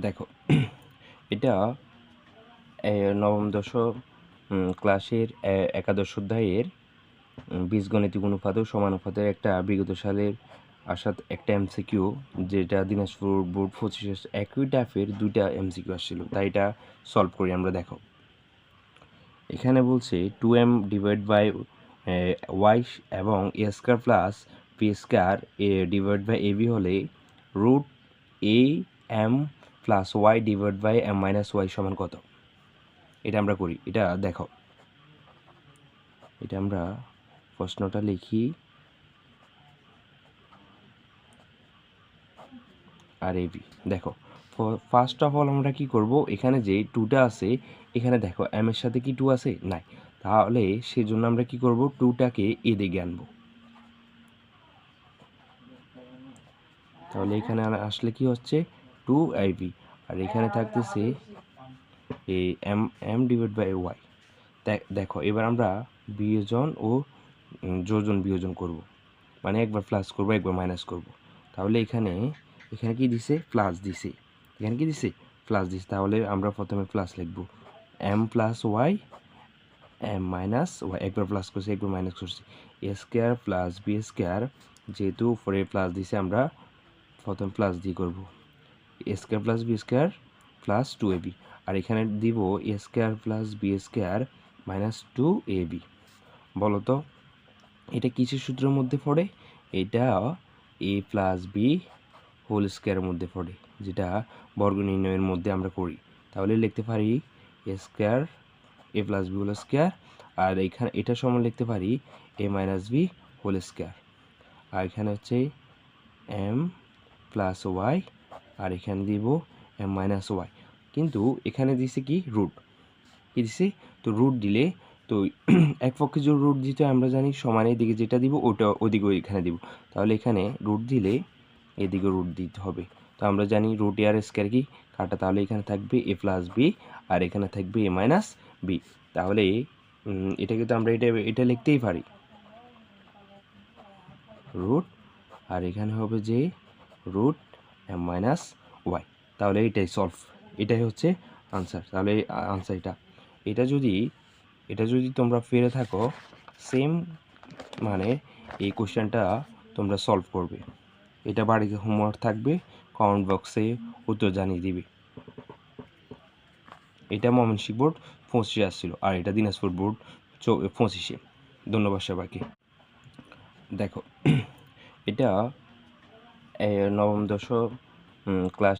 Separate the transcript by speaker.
Speaker 1: দেখো এটা নবম দশম ক্লাসের একাদশ অধ্যায়ের বীজগণিতিক অনুপাত ও সমানুপাতের একটা বিগত সালের আসা একটা এমসিকিউ, যেটা দিনাজপুর বোর্ড 25 একই টাইপের দুইটা এমসিকিউ আসছিল, তাই এটা সলভ করি আমরা। দেখো এখানে বলছে 2m ডিভাইড বাই ওয়াই এবং A square plus P square divide by AB হলে root A M plus Y divide by M minus Y সমান কত? এটা আমরা করি। এটা দেখো, এটা আমরা প্রশ্নটা লিখি আর এবি। দেখো ফার্স্ট অফ অল আমরা কি করব, এখানে যে টুটা আছে এখানে দেখো এম এর সাথে কি টু আছে? নাই। তাহলে সেজন্য আমরা কি করব, টুটাকে এদিকে আনবো। তাহলে এখানে আসলে কি হচ্ছে, 2ab, আর এখানে থাকতেছে এই M M divide by Y. দেখো এবার আমরা বিয়োজন ও যোজন বিয়োজন করব, মানে একবার প্লাস করব একবার মাইনাস করব। তাহলে এখানে এখানে কি দিছে? প্লাস দিছে। এখানে কি দিছে? প্লাস দিছে। তাহলে আমরা প্রথমে প্লাস লিখব, M plus Y M minus Y, একবার প্লাস করছি একবার মাইনাস করছি, A square plus B square, যেহেতু উপরে প্লাস দিছে আমরা প্রথম প্লাস দিয়ে করব, A square plus B square plus 2ab, আর এখানে দিব A square plus B square minus 2ab। বলো তো এটা কিসের সূত্রের মধ্যে পড়ে? এটা এ প্লাস বি হোল স্কোয়ারের মধ্যে পড়ে, যেটা বর্গ নির্ণয়ের মধ্যে আমরা করি। তাহলে লিখতে পারি এ স্কোয়ার এ প্লাস বি হোল স্কোয়ার, আর এখানে এটা সমান লিখতে পারি এ মাইনাস বি হোল স্কোয়ার, আর এখানে হচ্ছে এম প্লাস ওয়াই, আর এখানে দিব এম মাইনাস ওয়াই। কিন্তু এখানে দিছে কি? রুট। কি দিছে? তো রুট দিলে তো এক পক্ষে যে রুট দিতে আমরা জানি সমানের দিকে যেটা দিব ওটা ওদিকে এখানে দিব। তাহলে এখানে রুট দিলে এদিকে রুট দিতে হবে। তো আমরা জানি রুট এ আর স্কোয়ার কি কাটা, তাহলে এখানে থাকবে এ প্লাস বি আর এখানে থাকবে এ মাইনাস বি। তাহলে এটাকে তো আমরা এটা লিখতেই পারি রুট, আর এখানে হবে যে রুট এম মাইনাস ওয়াই। তাহলে এটাই সলভ, এটাই হচ্ছে আনসার। তাহলে আনসার এটা যদি তোমরা ফিরে থাকো সেম, মানে এই কোশ্চেনটা তোমরা সলভ করবে। এটা বাড়িতে হোমওয়ার্ক থাকবে, কমেন্ট বক্সে উত্তর জানিয়ে দিবে। এটা ময়মনসিংহ বোর্ড 25 আসছিল, আর এটা দিনাজপুর বোর্ড 25। ধন্যবাদ সবাইকে। দেখো এটা নবম দশম ক্লাস